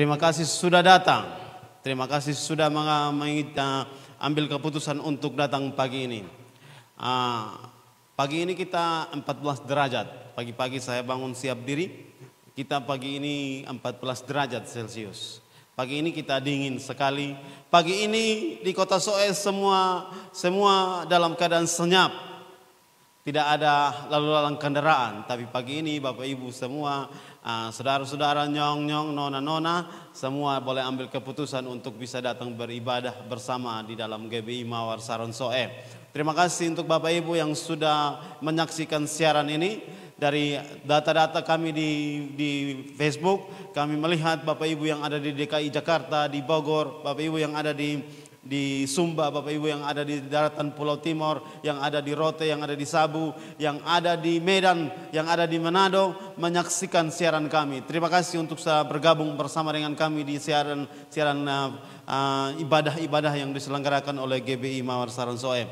Terima kasih sudah datang. Terima kasih sudah ambil keputusan untuk datang pagi ini. Pagi ini kita 14 derajat. Pagi-pagi saya bangun siap diri. Kita pagi ini 14 derajat Celcius. Pagi ini kita dingin sekali. Pagi ini di kota Soe semua dalam keadaan senyap. Tidak ada lalu lalang kendaraan. Tapi pagi ini Bapak Ibu semua, saudara-saudara, nyong-nyong, nona-nona, semua boleh ambil keputusan untuk bisa datang beribadah bersama di dalam GBI Mawar Saron Soe. Terima kasih untuk Bapak Ibu yang sudah menyaksikan siaran ini. Dari data-data kami di Facebook, kami melihat Bapak Ibu yang ada di DKI Jakarta, di Bogor, Bapak Ibu yang ada di Sumba, Bapak Ibu yang ada di daratan Pulau Timur, yang ada di Rote, yang ada di Sabu, yang ada di Medan, yang ada di Manado, menyaksikan siaran kami. Terima kasih untuk bergabung bersama dengan kami di siaran ibadah-ibadah yang diselenggarakan oleh GBI Mawar Saron Soe.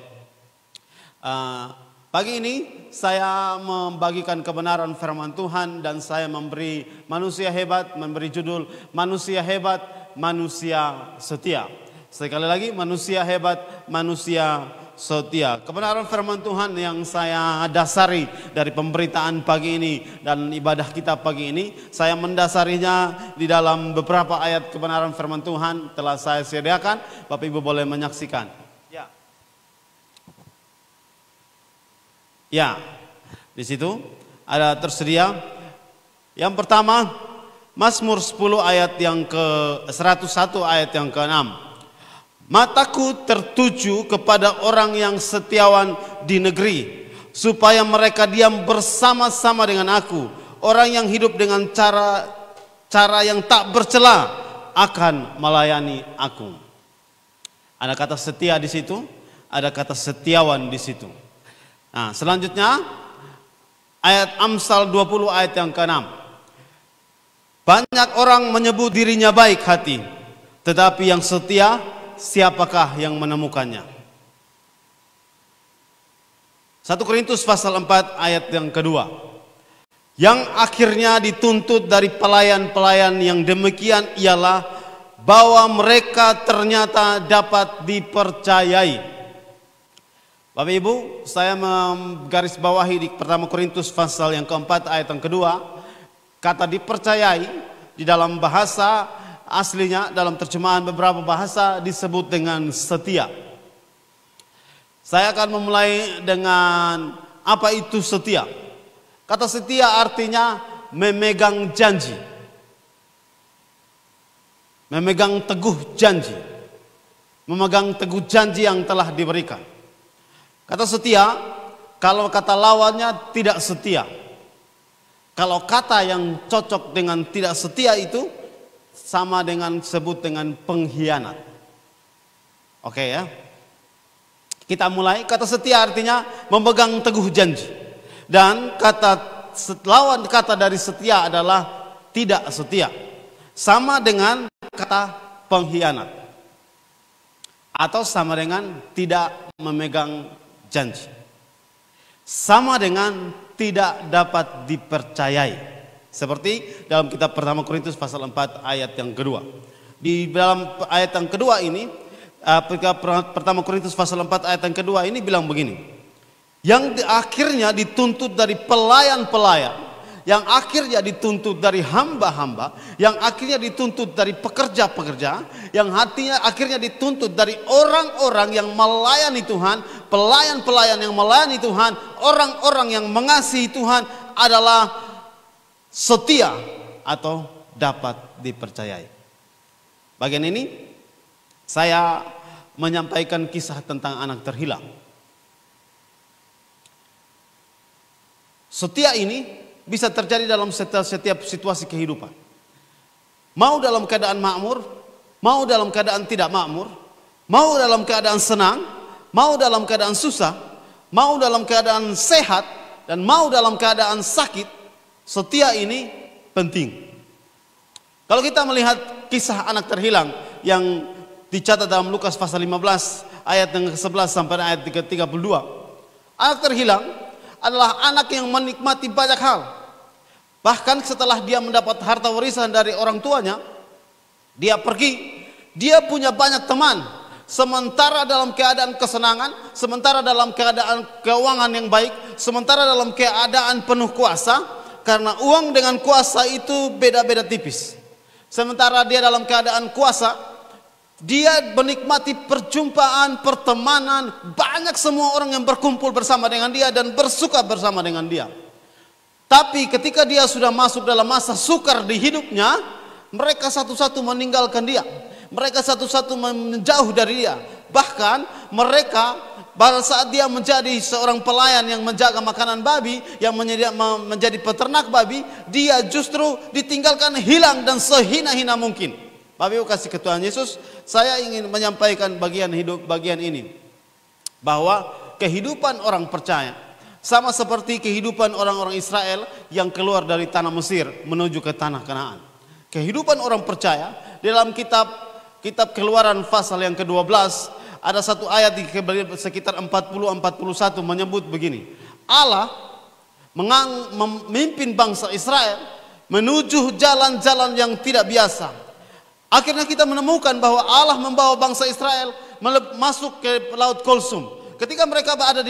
Pagi ini saya membagikan kebenaran firman Tuhan dan saya memberi manusia hebat, memberi judul manusia hebat, manusia setia. Sekali lagi, manusia hebat, manusia setia. Kebenaran firman Tuhan yang saya dasari dari pemberitaan pagi ini dan ibadah kita pagi ini, saya mendasarinya di dalam beberapa ayat kebenaran firman Tuhan telah saya sediakan. Bapak Ibu boleh menyaksikan. Ya, di situ ada tersedia. Yang pertama, Mazmur 10 ayat yang ke 101 ayat yang ke-6. Mataku tertuju kepada orang yang setiawan di negeri, supaya mereka diam bersama-sama dengan aku. Orang yang hidup dengan cara yang tak bercela akan melayani aku. Ada kata setia di situ, ada kata setiawan di situ. Nah, selanjutnya ayat Amsal 20 ayat yang ke-6. Banyak orang menyebut dirinya baik hati, tetapi yang setia siapakah yang menemukannya? 1 Korintus pasal 4 ayat yang kedua. Yang akhirnya dituntut dari pelayan-pelayan yang demikian ialah bahwa mereka ternyata dapat dipercayai. Bapak Ibu, saya menggarisbawahi di pertama Korintus pasal yang keempat ayat yang kedua, kata dipercayai di dalam bahasa aslinya, dalam terjemahan beberapa bahasa disebut dengan setia. Saya akan memulai dengan apa itu setia. Kata setia artinya memegang janji, memegang teguh janji, memegang teguh janji yang telah diberikan. Kata setia, kalau kata lawannya tidak setia. Kalau kata yang cocok dengan tidak setia itu sama dengan sebut dengan pengkhianat. Oke ya. Kita mulai. Kata setia artinya memegang teguh janji. Dan lawan kata dari setia adalah tidak setia. Sama dengan kata pengkhianat. Atau sama dengan tidak memegang janji. Sama dengan tidak dapat dipercayai. Seperti dalam kitab pertama Korintus pasal 4 ayat yang kedua. Di dalam ayat yang kedua ini, pertama Korintus pasal 4 ayat yang kedua ini bilang begini. Yang akhirnya dituntut dari pelayan-pelayan, yang akhirnya dituntut dari hamba-hamba, yang akhirnya dituntut dari pekerja-pekerja, yang akhirnya dituntut dari orang-orang yang melayani Tuhan, pelayan-pelayan yang melayani Tuhan, orang-orang yang mengasihi Tuhan adalah setia atau dapat dipercayai. Bagian ini saya menyampaikan kisah tentang anak terhilang. Setia ini bisa terjadi dalam setiap situasi kehidupan. Mau dalam keadaan makmur, mau dalam keadaan tidak makmur, mau dalam keadaan senang, mau dalam keadaan susah, mau dalam keadaan sehat, dan mau dalam keadaan sakit. Setia ini penting. Kalau kita melihat kisah anak terhilang yang dicatat dalam Lukas pasal 15 ayat yang ke-11 sampai ayat ke-32. Anak terhilang adalah anak yang menikmati banyak hal. Bahkan setelah dia mendapat harta warisan dari orang tuanya, Dia pergi, dia punya banyak teman. Sementara dalam keadaan kesenangan, sementara dalam keadaan keuangan yang baik, sementara dalam keadaan penuh kuasa, karena uang dengan kuasa itu beda-beda tipis. Sementara dia dalam keadaan kuasa, dia menikmati perjumpaan, pertemanan, banyak semua orang yang berkumpul bersama dengan dia dan bersuka bersama dengan dia. Tapi ketika dia sudah masuk dalam masa sukar di hidupnya, mereka satu-satu meninggalkan dia. Mereka satu-satu menjauh dari dia. Bahkan mereka pada saat dia menjadi seorang pelayan yang menjaga makanan babi, yang menjadi peternak babi, dia justru ditinggalkan hilang dan sehina-hina mungkin. Bapak Ibu kasih Tuhan Yesus, saya ingin menyampaikan bagian ini, bahwa kehidupan orang percaya sama seperti kehidupan orang-orang Israel yang keluar dari tanah Mesir menuju ke tanah Kanaan. Kehidupan orang percaya dalam kitab Keluaran pasal yang ke-12 ada satu ayat di sekitar 40-41 menyebut begini. Allah memimpin bangsa Israel menuju jalan-jalan yang tidak biasa. Akhirnya kita menemukan bahwa Allah membawa bangsa Israel masuk ke Laut Kulsum. Ketika mereka berada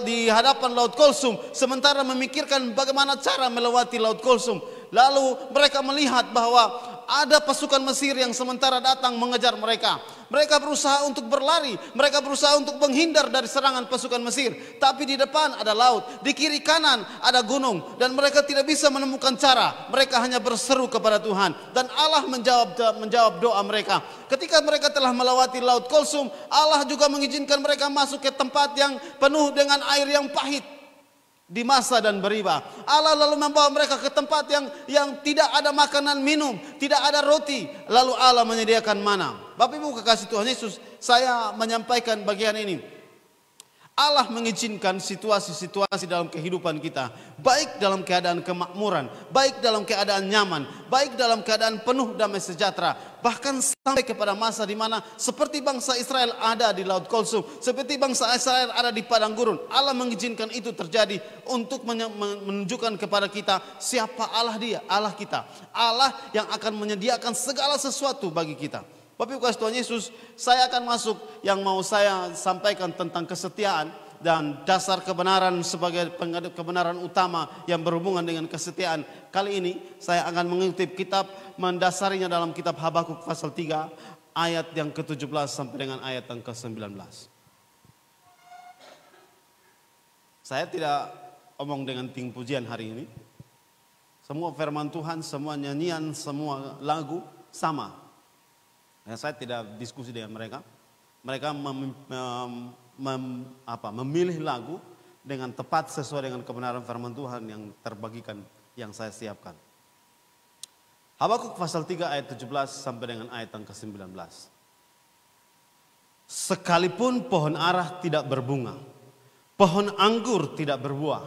di hadapan Laut Kulsum, sementara memikirkan bagaimana cara melewati Laut Kulsum, lalu mereka melihat bahwa ada pasukan Mesir yang sementara datang mengejar mereka. Mereka berusaha untuk berlari, mereka berusaha untuk menghindar dari serangan pasukan Mesir. Tapi di depan ada laut, di kiri kanan ada gunung, dan mereka tidak bisa menemukan cara. Mereka hanya berseru kepada Tuhan, dan Allah menjawab doa mereka. Ketika mereka telah melewati Laut Kulsum, Allah juga mengizinkan mereka masuk ke tempat yang penuh dengan air yang pahit di masa dan beriba. Allah lalu membawa mereka ke tempat yang tidak ada makanan minum, tidak ada roti. Lalu Allah menyediakan mana. Bapak Ibu kekasih Tuhan Yesus, saya menyampaikan bagian ini. Allah mengizinkan situasi-situasi dalam kehidupan kita, baik dalam keadaan kemakmuran, baik dalam keadaan nyaman, baik dalam keadaan penuh damai sejahtera, bahkan sampai kepada masa di mana seperti bangsa Israel ada di Laut Kulsum, seperti bangsa Israel ada di padang gurun. Allah mengizinkan itu terjadi untuk menunjukkan kepada kita siapa Allah dia, Allah kita, Allah yang akan menyediakan segala sesuatu bagi kita. Bapak Ibu kasih Tuhan Yesus, saya akan masuk yang mau saya sampaikan tentang kesetiaan dan dasar kebenaran sebagai kebenaran utama yang berhubungan dengan kesetiaan. Kali ini saya akan mengutip kitab, mendasarinya dalam kitab Habakuk pasal 3 ayat yang ke-17 sampai dengan ayat yang ke-19. Saya tidak omong dengan ting pujian hari ini. Semua firman Tuhan, semua nyanyian, semua lagu sama. Saya tidak diskusi dengan mereka. Mereka memilih lagu dengan tepat sesuai dengan kebenaran firman Tuhan yang terbagikan, yang saya siapkan. Habakuk pasal 3 ayat 17 sampai dengan ayat yang ke-19. Sekalipun pohon arah tidak berbunga, pohon anggur tidak berbuah,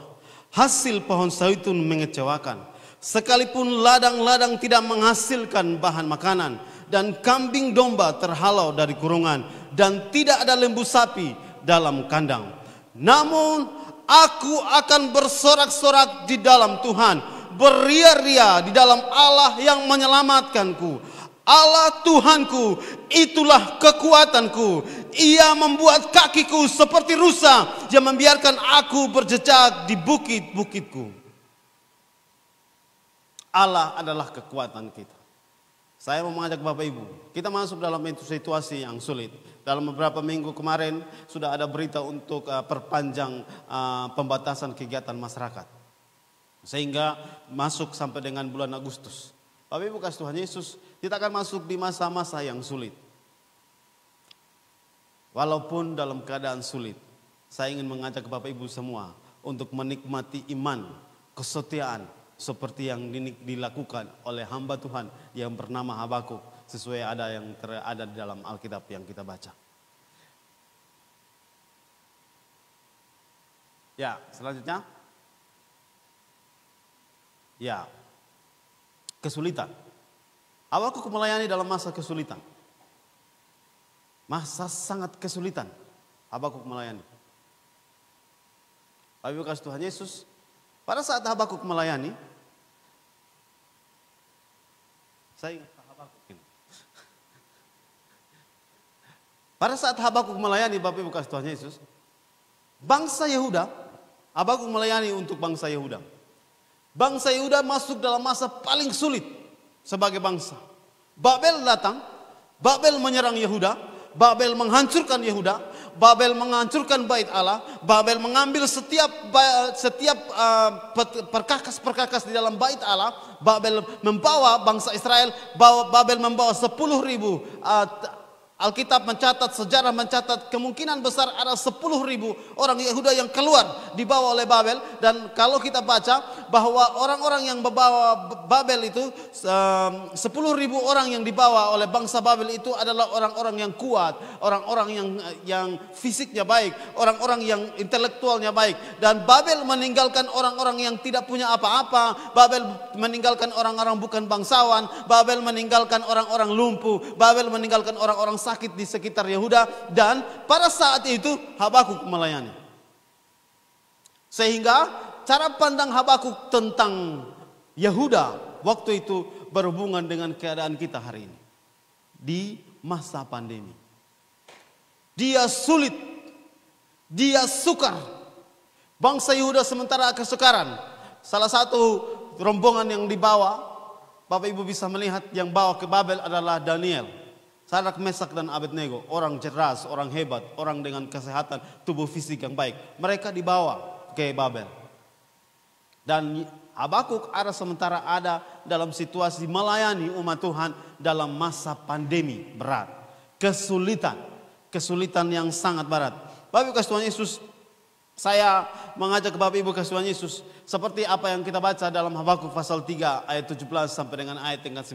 hasil pohon zaitun mengecewakan, sekalipun ladang-ladang tidak menghasilkan bahan makanan, dan kambing domba terhalau dari kurungan, dan tidak ada lembu sapi dalam kandang. Namun aku akan bersorak-sorak di dalam Tuhan, beria-ria di dalam Allah yang menyelamatkanku. Allah Tuhanku, itulah kekuatanku. Ia membuat kakiku seperti rusa, yang membiarkan aku berjejak di bukit-bukitku. Allah adalah kekuatan kita. Saya mau mengajak Bapak Ibu, kita masuk dalam situasi yang sulit. Dalam beberapa minggu kemarin sudah ada berita untuk perpanjang pembatasan kegiatan masyarakat. Sehingga masuk sampai dengan bulan Agustus. Bapak Ibu kasih Tuhan Yesus, kita akan masuk di masa-masa yang sulit. Walaupun dalam keadaan sulit, saya ingin mengajak Bapak Ibu semua untuk menikmati iman, kesetiaan, seperti yang dilakukan oleh hamba Tuhan yang bernama Habakuk, sesuai ada yang terada di dalam Alkitab yang kita baca. Ya, selanjutnya. Ya, kesulitan. Habakuk melayani dalam masa kesulitan. Masa sangat kesulitan Habakuk melayani. Bapak Ibu kasih Tuhan Yesus, pada saat Habakuk melayani, saya ingat Habakuk ini. Pada saat Habakuk melayani, Bapak Ibu kasih Tuhan Yesus, bangsa Yehuda, Habakuk melayani untuk bangsa Yehuda. Bangsa Yehuda masuk dalam masa paling sulit sebagai bangsa. Babel datang, Babel menyerang Yehuda, Babel menghancurkan Yehuda, Babel menghancurkan bait Allah, Babel mengambil setiap perkakas-perkakas di dalam bait Allah. Babel membawa bangsa Israel, Babel membawa 10.000. Alkitab mencatat, sejarah mencatat kemungkinan besar ada 10.000 orang Yehuda yang keluar dibawa oleh Babel. Dan kalau kita baca bahwa orang-orang yang membawa Babel itu 10.000 orang yang dibawa oleh bangsa Babel itu adalah orang-orang yang kuat, orang-orang yang fisiknya baik, orang-orang yang intelektualnya baik. Dan Babel meninggalkan orang-orang yang tidak punya apa-apa. Babel meninggalkan orang-orang bukan bangsawan. Babel meninggalkan orang-orang lumpuh. Babel meninggalkan orang-orang sakit di sekitar Yehuda. Dan pada saat itu Habakuk melayani. Sehingga cara pandang Habakuk tentang Yehuda waktu itu berhubungan dengan keadaan kita hari ini. Di masa pandemi. Dia sulit. Dia sukar. Bangsa Yehuda sementara kesukaran. Salah satu rombongan yang dibawa, Bapak Ibu bisa melihat yang bawa ke Babel adalah Daniel. Sadrak, Mesak, dan Abednego, orang cerdas, orang hebat, orang dengan kesehatan tubuh fisik yang baik. Mereka dibawa ke Babel. Dan Habakuk sementara ada dalam situasi melayani umat Tuhan dalam masa pandemi berat. Kesulitan yang sangat berat. Bapak Ibu kasih Tuhan Yesus, saya mengajak Bapak Ibu kasih Tuhan Yesus seperti apa yang kita baca dalam Habakuk pasal 3 ayat 17 sampai dengan ayat 19.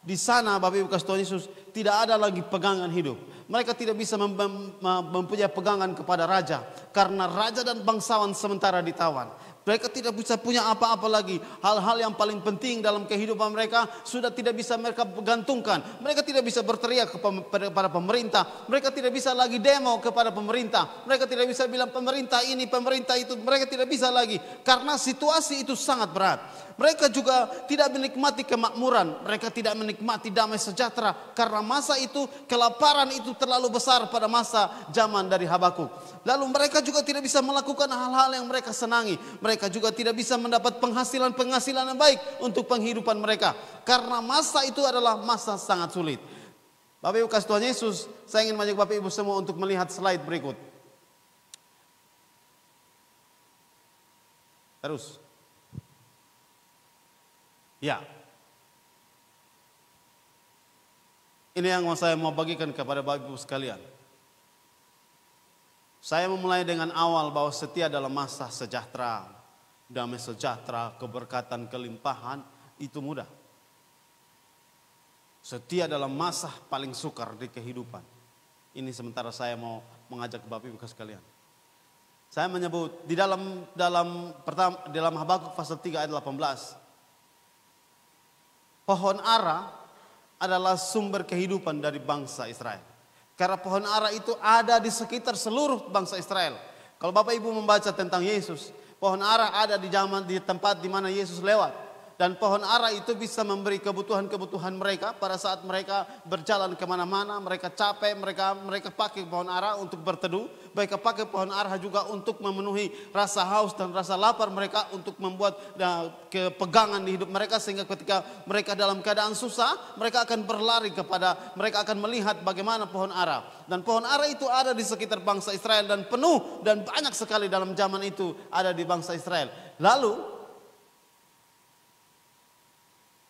Di sana Bapak Ibu kasih Tuhan Yesus tidak ada lagi pegangan hidup. Mereka tidak bisa mempunyai pegangan kepada raja. Karena raja dan bangsawan sementara ditawan. Mereka tidak bisa punya apa-apa lagi. Hal-hal yang paling penting dalam kehidupan mereka sudah tidak bisa mereka gantungkan. Mereka tidak bisa berteriak kepada pemerintah. Mereka tidak bisa lagi demo kepada pemerintah. Mereka tidak bisa bilang pemerintah ini, pemerintah itu. Mereka tidak bisa lagi. Karena situasi itu sangat berat. Mereka juga tidak menikmati kemakmuran. Mereka tidak menikmati damai sejahtera. Karena masa itu kelaparan itu terlalu besar pada masa zaman dari Habakuk. Lalu mereka juga tidak bisa melakukan hal-hal yang mereka senangi. Mereka juga tidak bisa mendapat penghasilan yang baik untuk penghidupan mereka. Karena masa itu adalah masa sangat sulit. Bapak Ibu kasih Tuhan Yesus, saya ingin mengajak Bapak Ibu semua untuk melihat slide berikut. Terus. Ya. Ini yang saya mau bagikan kepada Bapak Ibu sekalian. Saya memulai dengan awal bahwa setia dalam masa sejahtera, damai sejahtera, keberkatan, kelimpahan itu mudah. Setia dalam masa paling sukar di kehidupan. Ini sementara saya mau mengajak Bapak Ibu sekalian. Saya menyebut di dalam Habakuk pasal 3 ayat 18. Pohon ara adalah sumber kehidupan dari bangsa Israel. Karena pohon ara itu ada di sekitar seluruh bangsa Israel. Kalau Bapak Ibu membaca tentang Yesus, pohon ara ada di tempat di mana Yesus lewat. Dan pohon ara itu bisa memberi kebutuhan-kebutuhan mereka pada saat mereka berjalan kemana-mana. Mereka capek, mereka pakai pohon ara untuk berteduh. Mereka pakai pohon ara juga untuk memenuhi rasa haus dan rasa lapar mereka. Untuk membuat kepegangan di hidup mereka. Sehingga ketika mereka dalam keadaan susah, mereka akan berlari mereka akan melihat bagaimana pohon ara. Dan pohon ara itu ada di sekitar bangsa Israel. Dan penuh dan banyak sekali dalam zaman itu ada di bangsa Israel. Lalu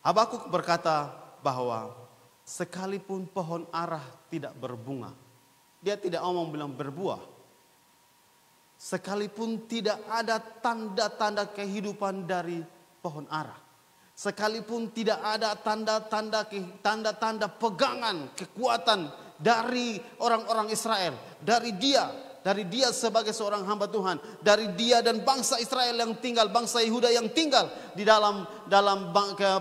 Habakuk berkata bahwa sekalipun pohon ara tidak berbunga, dia tidak bilang berbuah. Sekalipun tidak ada tanda-tanda kehidupan dari pohon ara. Sekalipun tidak ada tanda-tanda pegangan, kekuatan dari orang-orang Israel. Dari dia sebagai seorang hamba Tuhan, dari dia dan bangsa Israel yang tinggal, bangsa Yehuda yang tinggal di dalam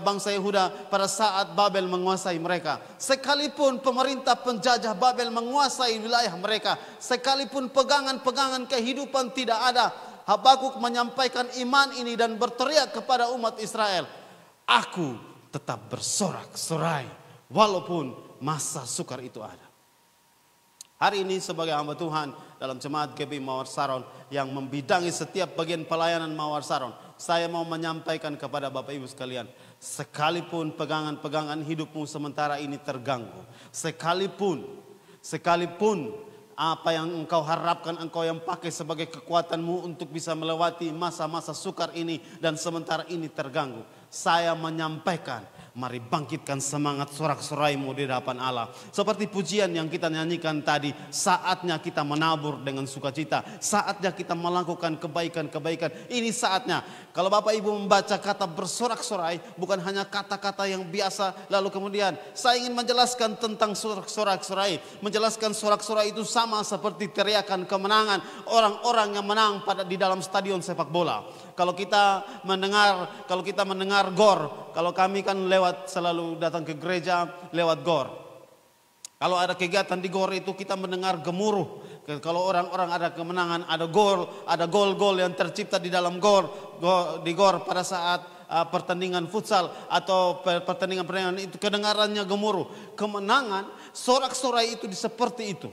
bangsa Yehuda pada saat Babel menguasai mereka. Sekalipun pemerintah penjajah Babel menguasai wilayah mereka, sekalipun pegangan-pegangan kehidupan tidak ada, Habakuk menyampaikan iman ini dan berteriak kepada umat Israel, aku tetap bersorak-sorai walaupun masa sukar itu ada. Hari ini sebagai hamba Tuhan dalam jemaat GBI Mawar Saron yang membidangi setiap bagian pelayanan Mawar Saron, saya mau menyampaikan kepada Bapak Ibu sekalian, sekalipun pegangan-pegangan hidupmu sementara ini terganggu, sekalipun apa yang engkau harapkan, engkau yang pakai sebagai kekuatanmu untuk bisa melewati masa-masa sukar ini dan sementara ini terganggu, saya menyampaikan, mari bangkitkan semangat sorak-soraimu di hadapan Allah. Seperti pujian yang kita nyanyikan tadi, saatnya kita menabur dengan sukacita, saatnya kita melakukan kebaikan-kebaikan. Ini saatnya. Kalau Bapak Ibu membaca kata bersorak-sorai, bukan hanya kata-kata yang biasa, lalu kemudian saya ingin menjelaskan tentang sorak-sorai. Menjelaskan sorak-sorai itu sama seperti teriakan kemenangan orang-orang yang menang di dalam stadion sepak bola. Kalau kita mendengar gor, kalau kami kan selalu datang ke gereja lewat gor. Kalau ada kegiatan di gor itu kita mendengar gemuruh. Kalau orang-orang ada kemenangan, ada gol-gol yang tercipta di dalam di gor pada saat pertandingan futsal atau pertandingan itu kedengarannya gemuruh. Kemenangan, sorak-sorai itu seperti itu.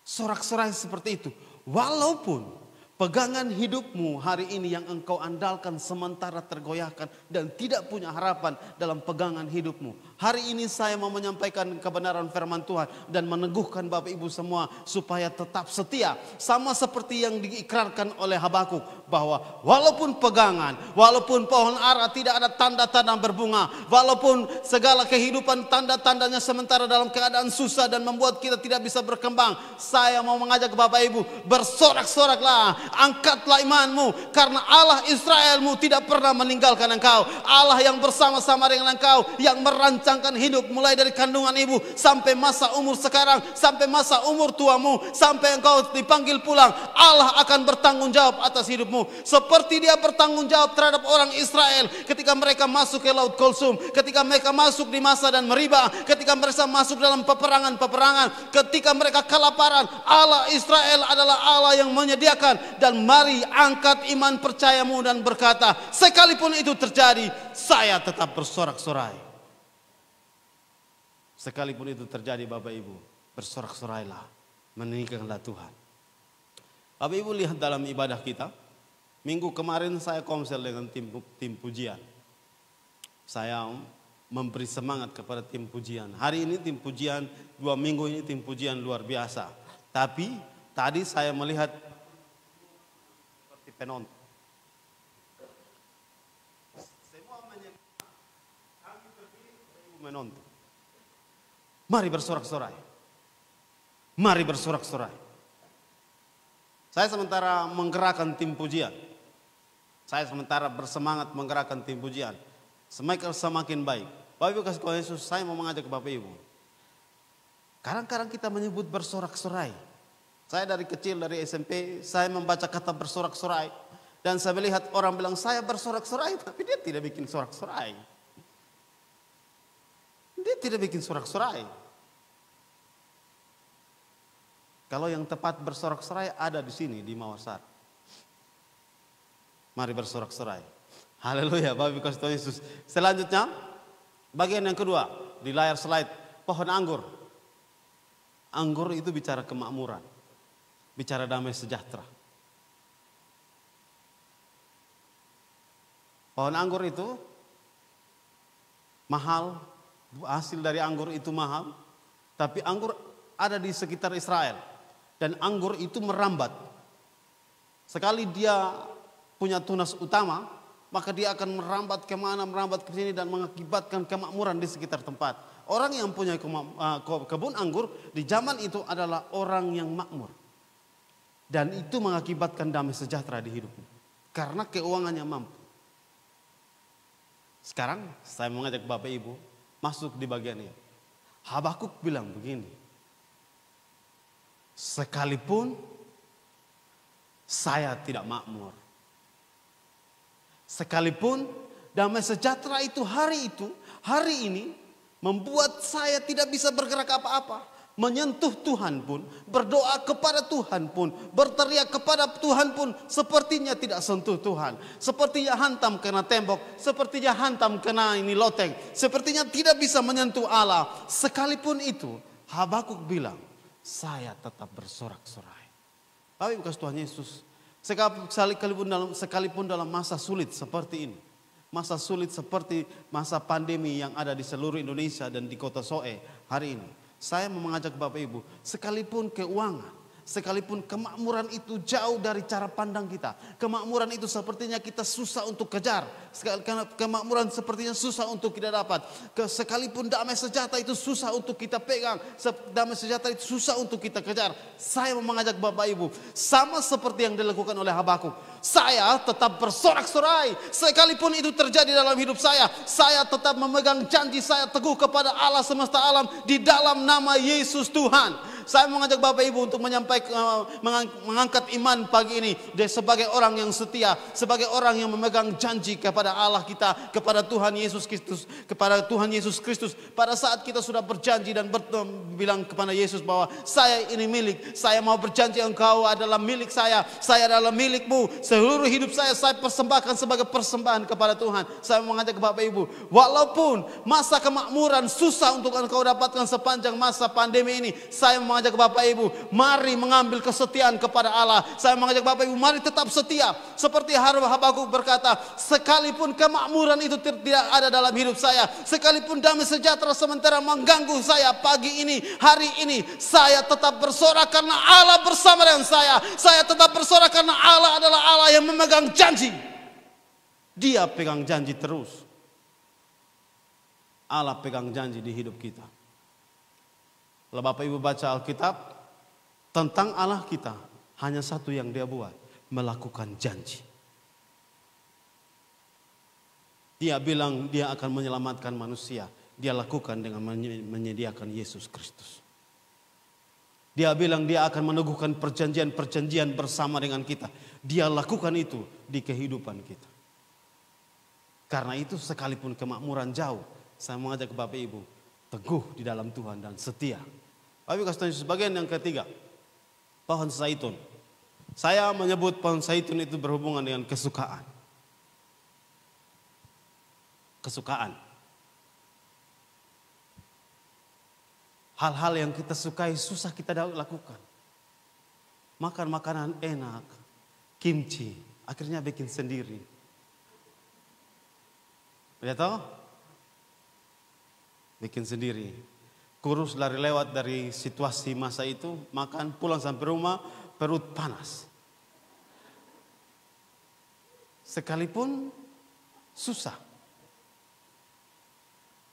Sorak-sorai seperti itu. Walaupun pegangan hidupmu hari ini yang engkau andalkan sementara tergoyahkan dan tidak punya harapan dalam pegangan hidupmu. Hari ini saya mau menyampaikan kebenaran firman Tuhan dan meneguhkan Bapak Ibu semua supaya tetap setia. Sama seperti yang diikrarkan oleh Habakuk bahwa walaupun pegangan, walaupun pohon ara tidak ada tanda-tanda berbunga, walaupun segala kehidupan tanda-tandanya sementara dalam keadaan susah dan membuat kita tidak bisa berkembang, saya mau mengajak Bapak Ibu bersorak-soraklah. Angkatlah imanmu, karena Allah Israelmu tidak pernah meninggalkan engkau. Allah yang bersama-sama dengan engkau, yang merancangkan hidup mulai dari kandungan ibu sampai masa umur sekarang, sampai masa umur tuamu, sampai engkau dipanggil pulang. Allah akan bertanggung jawab atas hidupmu, seperti Dia bertanggung jawab terhadap orang Israel ketika mereka masuk ke Laut Kulsum, ketika mereka masuk di Masa dan Meriba, ketika mereka masuk dalam peperangan-peperangan, ketika mereka kelaparan. Allah Israel adalah Allah yang menyediakan. Dan mari angkat iman percayamu dan berkata, sekalipun itu terjadi, saya tetap bersorak-sorai. Sekalipun itu terjadi Bapak Ibu, bersorak-sorailah, meninggikanlah Tuhan. Bapak Ibu lihat dalam ibadah kita, minggu kemarin saya komsel dengan tim pujian. Saya memberi semangat kepada tim pujian. Hari ini tim pujian, 2 minggu ini tim pujian luar biasa. Tapi tadi saya melihat penonton. Semua menyenangkan. Kami berdiri menonton. Mari bersorak-sorai. Mari bersorak-sorai. Saya sementara menggerakkan tim pujian. Saya sementara bersemangat menggerakkan tim pujian. Semakin baik. Bapak Ibu kasih Tuhan Yesus, saya mau mengajak Bapak Ibu. Kadang-kadang kita menyebut bersorak-sorai. Saya dari kecil, dari SMP, saya membaca kata bersorak-sorai. Dan saya melihat orang bilang, saya bersorak-sorai, tapi dia tidak bikin sorak-sorai. Dia tidak bikin sorak-sorai. Kalau yang tepat bersorak-sorai ada di sini, di Mawasar. Mari bersorak-sorai. Haleluya, Bapak Ibu kasih Tuhan Yesus. Selanjutnya, bagian yang kedua, di layar slide, pohon anggur. Anggur itu bicara kemakmuran. Bicara damai sejahtera. Pohon anggur itu mahal, hasil dari anggur itu mahal, tapi anggur ada di sekitar Israel dan anggur itu merambat. Sekali dia punya tunas utama, maka dia akan merambat kemana, merambat ke sini dan mengakibatkan kemakmuran di sekitar tempat. Orang yang punya kebun anggur di zaman itu adalah orang yang makmur. Dan itu mengakibatkan damai sejahtera di hidupnya. Karena keuangannya mampu. Sekarang saya mengajak Bapak Ibu masuk di bagian ini. Habakuk bilang begini. Sekalipun saya tidak makmur. Sekalipun damai sejahtera itu hari ini membuat saya tidak bisa bergerak apa-apa. Menyentuh Tuhan pun, berdoa kepada Tuhan pun, berteriak kepada Tuhan pun, sepertinya tidak sentuh Tuhan. Sepertinya hantam kena tembok, sepertinya hantam kena ini loteng. Sepertinya tidak bisa menyentuh Allah. Sekalipun itu, Habakuk bilang, saya tetap bersorak-sorai. Tapi bekas Tuhan Yesus, sekalipun dalam masa sulit seperti ini, masa sulit seperti masa pandemi yang ada di seluruh Indonesia dan di kota Soe hari ini, saya mau mengajak Bapak Ibu, sekalipun keuangan, sekalipun kemakmuran itu jauh dari cara pandang kita. Kemakmuran itu sepertinya kita susah untuk kejar. Kemakmuran sepertinya susah untuk kita dapat. Sekalipun damai sejahtera itu susah untuk kita pegang. Damai sejahtera itu susah untuk kita kejar. Saya mau mengajak Bapak Ibu, sama seperti yang dilakukan oleh Habakuk. Saya tetap bersorak-sorai. Sekalipun itu terjadi dalam hidup saya tetap memegang janji saya teguh kepada Allah semesta alam di dalam nama Yesus Tuhan. Saya mengajak Bapak Ibu untuk mengangkat iman pagi ini sebagai orang yang setia, sebagai orang yang memegang janji kepada Allah kita, kepada Tuhan Yesus Kristus, Pada saat kita sudah berjanji dan bilang kepada Yesus bahwa saya ini milik, saya mau berjanji engkau adalah milik saya adalah milikmu. Seluruh hidup saya persembahkan sebagai persembahan kepada Tuhan. Saya mengajak Bapak Ibu, walaupun masa kemakmuran susah untuk engkau dapatkan sepanjang masa pandemi ini, saya mengajak Bapak Ibu, mari mengambil kesetiaan kepada Allah. Saya mengajak Bapak Ibu, mari tetap setia. Seperti Habakuk berkata, sekalipun kemakmuran itu tidak ada dalam hidup saya, sekalipun damai sejahtera sementara mengganggu saya pagi ini, hari ini, saya tetap bersorak karena Allah bersama dengan saya. Saya tetap bersorak karena Allah adalah Allah yang memegang janji. Dia pegang janji terus. Allah pegang janji di hidup kita. Kalau Bapak Ibu baca Alkitab tentang Allah kita, hanya satu yang dia buat, melakukan janji. Dia bilang dia akan menyelamatkan manusia. Dia lakukan dengan menyediakan Yesus Kristus. Dia bilang dia akan meneguhkan perjanjian-perjanjian bersama dengan kita. Dia lakukan itu di kehidupan kita. Karena itu sekalipun kemakmuran jauh, saya mengajak Bapak Ibu teguh di dalam Tuhan dan setia. Bapak Ibu kasih sebagian yang ketiga, pohon zaitun. Saya menyebut pohon zaitun itu berhubungan dengan kesukaan. Kesukaan. Hal-hal yang kita sukai susah kita lakukan. Makan makanan enak, kimchi, akhirnya bikin sendiri. Lihat toh? Bikin sendiri. Kurus lewat dari situasi masa itu, makan pulang sampai rumah perut panas. Sekalipun susah.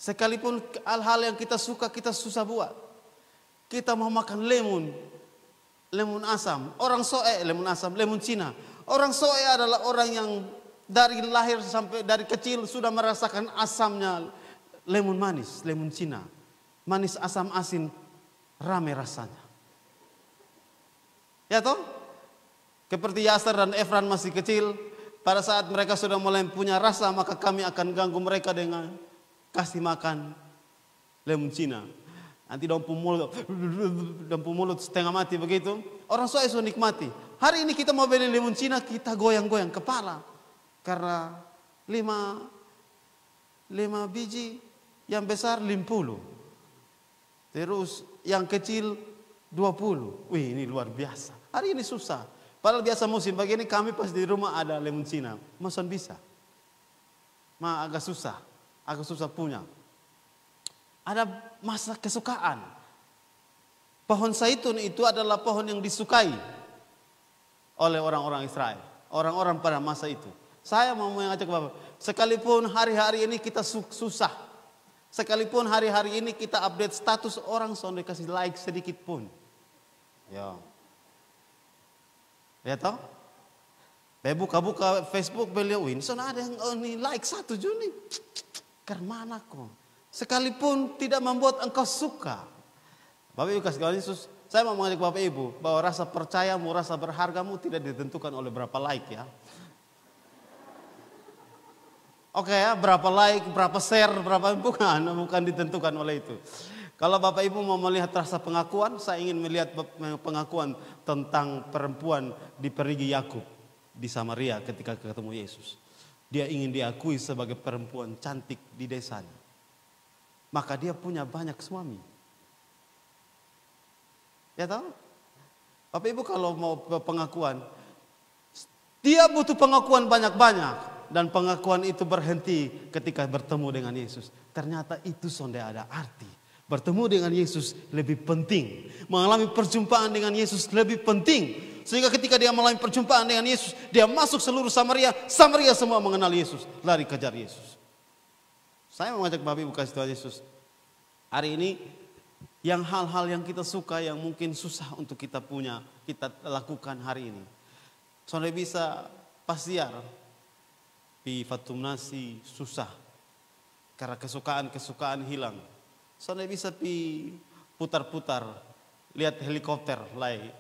Sekalipun hal-hal yang kita suka kita susah buat. Kita mau makan lemon asam. Orang Soe lemon asam, lemon Cina. Orang Soe adalah orang yang dari lahir sampai dari kecil sudah merasakan asamnya lemon manis, lemon Cina. Manis, asam, asin, rame rasanya. Ya toh? Seperti Yasser dan Efran masih kecil, pada saat mereka sudah mulai punya rasa, maka kami akan ganggu mereka dengan kasih makan lemon Cina. Nanti dampu mulut setengah mati begitu. Orang Soe sudah nikmati. Hari ini kita mau beli lemon Cina, kita goyang-goyang kepala. Karena 5 biji, yang besar 50. Terus yang kecil 20. Wih, ini luar biasa. Hari ini susah. Padahal biasa musim begini kami pas di rumah ada lemon Cina. Masa bisa? Agak susah punya. Ada masa kesukaan. Pohon zaitun itu adalah pohon yang disukai oleh orang-orang Israel. Orang-orang pada masa itu. Saya mau mengajak Bapak, sekalipun hari-hari ini kita susah. Sekalipun hari-hari ini kita update status orang, soalnya kasih like sedikit pun. Ya. Ya toh? Buka-buka Facebook beliau ini, soalnya ada yang like 1 Juni. Karena kok. Sekalipun tidak membuat engkau suka. Bapak Ibu kasih Yesus, saya mau mengajak Bapak Ibu bahwa rasa percayamu, rasa berhargamu tidak ditentukan oleh berapa like ya. Oke ya, berapa like, berapa share, berapa bukan ditentukan oleh itu. Kalau Bapak Ibu mau melihat rasa pengakuan, saya ingin melihat pengakuan tentang perempuan di perigi Yakub di Samaria ketika ketemu Yesus. Dia ingin diakui sebagai perempuan cantik di desanya. Maka dia punya banyak suami. Ya tahu? Bapak Ibu kalau mau pengakuan, dia butuh pengakuan banyak-banyak. Dan pengakuan itu berhenti ketika bertemu dengan Yesus. Ternyata itu sonde ada arti. Bertemu dengan Yesus lebih penting. Mengalami perjumpaan dengan Yesus lebih penting. Sehingga ketika dia mengalami perjumpaan dengan Yesus, dia masuk seluruh Samaria. Samaria semua mengenal Yesus. Lari kejar Yesus. Saya mengajak Bapak Ibu kasih Tuhan Yesus. Hari ini yang hal-hal yang kita suka yang mungkin susah untuk kita punya, kita lakukan hari ini. Sonde bisa pasiar. Pi fatum nasi susah. Karena kesukaan hilang. Sonde bisa pi putar-putar. Lihat helikopter lagi.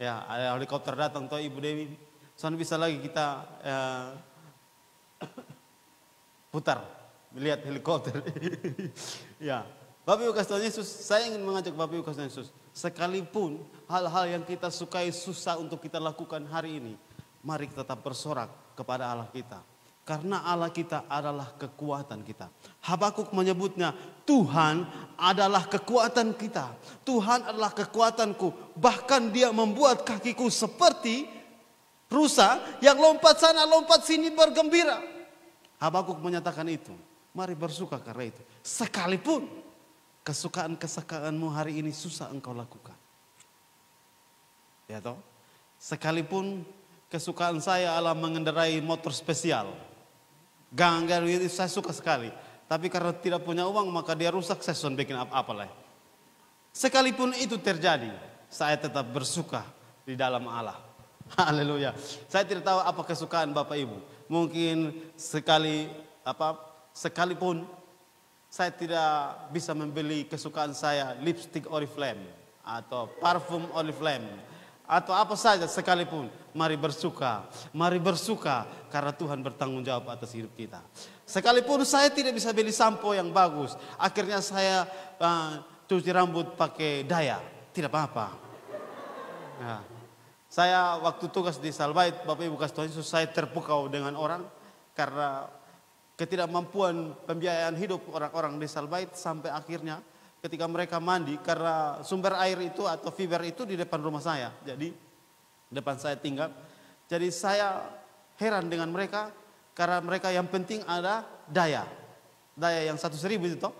Ya, ada helikopter datang toh Ibu Dewi. Sonde bisa lagi kita putar. Lihat helikopter. Ya. Bapak Ibu kasih Tuhan Yesus, saya ingin mengajak Bapak Ibu kasih Tuhan Yesus. Sekalipun hal-hal yang kita sukai susah untuk kita lakukan hari ini. Mari kita tetap bersorak kepada Allah kita. Karena Allah kita adalah kekuatan kita. Habakuk menyebutnya, Tuhan adalah kekuatan kita. Tuhan adalah kekuatanku. Bahkan dia membuat kakiku seperti rusa yang lompat sana lompat sini bergembira. Habakuk menyatakan itu. Mari bersuka karena itu. Sekalipun kesukaanmu hari ini susah engkau lakukan. Ya toh? Sekalipun kesukaan saya adalah mengendarai motor spesial. Ganggar saya suka sekali. Tapi karena tidak punya uang maka dia rusak, saya sudah bikin apa-apa lah. Sekalipun itu terjadi, saya tetap bersuka di dalam Allah. Haleluya. Saya tidak tahu apa kesukaan Bapak Ibu. Mungkin sekalipun saya tidak bisa membeli kesukaan saya lipstick Oriflame atau parfum Oriflame atau apa saja sekalipun, mari bersuka karena Tuhan bertanggung jawab atas hidup kita. Sekalipun saya tidak bisa beli sampo yang bagus, akhirnya saya cuci rambut pakai daya, tidak apa-apa. Ya. Saya waktu tugas di Salbait, Bapak Ibu kasih Tuhan Yesus, saya terpukau dengan orang karena ketidakmampuan pembiayaan hidup orang-orang di Salbait sampai akhirnya ketika mereka mandi karena sumber air itu atau fiber itu di depan rumah saya. Jadi depan saya tinggal. Jadi saya heran dengan mereka karena mereka yang penting ada daya. Daya yang 1.000 itu toh.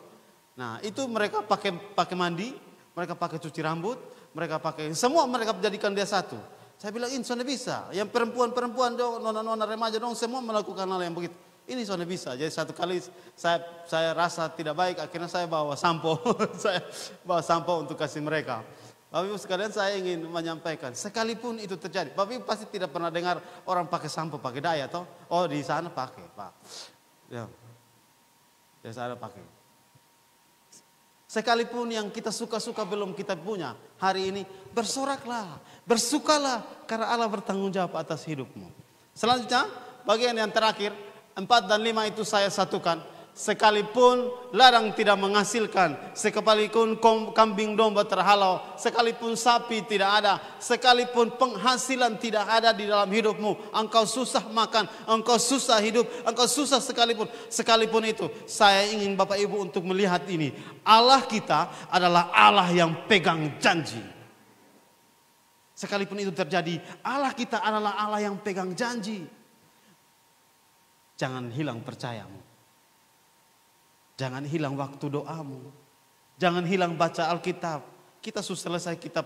Nah, itu mereka pakai mandi, mereka pakai cuci rambut, mereka pakai semua mereka jadikan dia satu. Saya bilang ini sudah bisa. Yang perempuan dong, nona-nona remaja dong semua melakukan hal yang begitu. Ini sudah bisa. Jadi satu kali saya rasa tidak baik, akhirnya saya bawa sampo. Saya bawa sampo untuk kasih mereka. Bapak Ibu sekalian, saya ingin menyampaikan, sekalipun itu terjadi, Bapak Ibu pasti tidak pernah dengar orang pakai sampo, pakai daya toh. Oh, di sana pakai, Pak. Ya. Di sana pakai. Sekalipun yang kita suka-suka belum kita punya, hari ini bersoraklah, bersukalah karena Allah bertanggung jawab atas hidupmu. Selanjutnya, bagian yang terakhir, 4 dan 5 itu saya satukan. Sekalipun ladang tidak menghasilkan, sekalipun kambing domba terhalau, sekalipun sapi tidak ada, sekalipun penghasilan tidak ada di dalam hidupmu, engkau susah makan, engkau susah hidup, engkau susah sekalipun itu, saya ingin Bapak Ibu untuk melihat ini. Allah kita adalah Allah yang pegang janji. Sekalipun itu terjadi, Allah kita adalah Allah yang pegang janji. Jangan hilang percayamu. Jangan hilang waktu doamu. Jangan hilang baca Alkitab. Kita sudah selesai kitab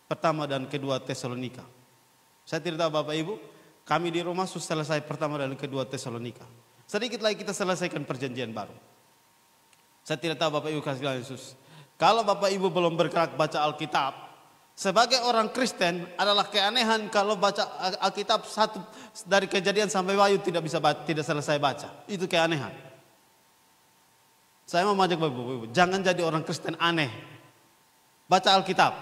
pertama dan kedua Tesalonika. Saya tidak tahu Bapak Ibu, kami di rumah sudah selesai pertama dan kedua Tesalonika. Sedikit lagi kita selesaikan perjanjian baru. Saya tidak tahu Bapak Ibu kasih Yesus. Kalau Bapak Ibu belum bergerak baca Alkitab, sebagai orang Kristen adalah keanehan kalau baca Alkitab satu dari Kejadian sampai Wahyu tidak selesai baca. Itu keanehan. Saya mau mengajak Bapak Ibu, jangan jadi orang Kristen aneh. Baca Alkitab.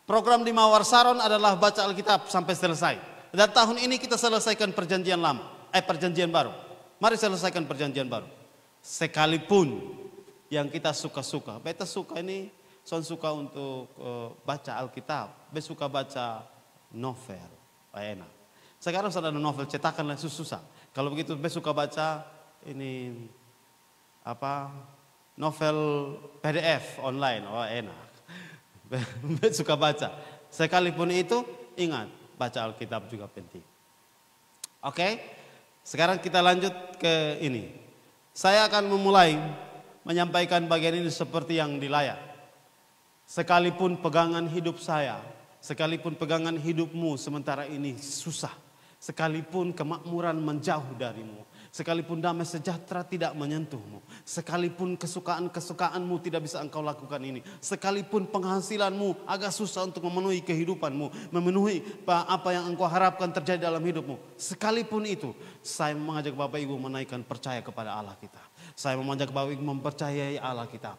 Program di Mawar Saron adalah baca Alkitab sampai selesai. Dan tahun ini kita selesaikan perjanjian baru. Mari selesaikan perjanjian baru. Sekalipun yang kita suka-suka. Beta suka ini, son suka untuk baca Alkitab. Beta suka baca novel. Enak. Sekarang sudah ada novel cetakan lah susah. Kalau begitu beta suka baca ini novel PDF online. Oh enak. Suka baca. Sekalipun itu, ingat, baca Alkitab juga penting. Oke, sekarang kita lanjut ke ini. Saya akan memulai menyampaikan bagian ini seperti yang di layar. Sekalipun pegangan hidup saya, sekalipun pegangan hidupmu sementara ini susah, sekalipun kemakmuran menjauh darimu, sekalipun damai sejahtera tidak menyentuhmu, sekalipun kesukaan-kesukaanmu tidak bisa engkau lakukan ini, sekalipun penghasilanmu agak susah untuk memenuhi kehidupanmu, memenuhi apa yang engkau harapkan terjadi dalam hidupmu, sekalipun itu, saya mengajak Bapak Ibu menaikkan percaya kepada Allah kita. Saya mengajak Bapak Ibu mempercayai Allah kita.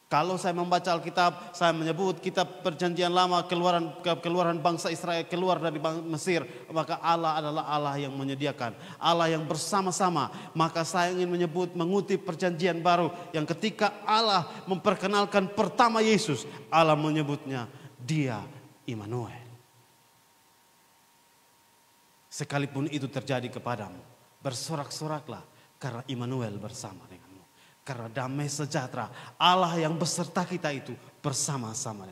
Kalau saya membaca Alkitab, saya menyebut kitab perjanjian lama, keluaran bangsa Israel keluar dari Mesir, maka Allah adalah Allah yang menyediakan, Allah yang bersama-sama. Maka saya ingin mengutip perjanjian baru yang ketika Allah memperkenalkan pertama Yesus, Allah menyebutnya Dia Immanuel. Sekalipun itu terjadi kepadamu, bersorak-soraklah karena Immanuel bersama denganmu. Karena damai sejahtera Allah yang beserta kita itu bersama-sama.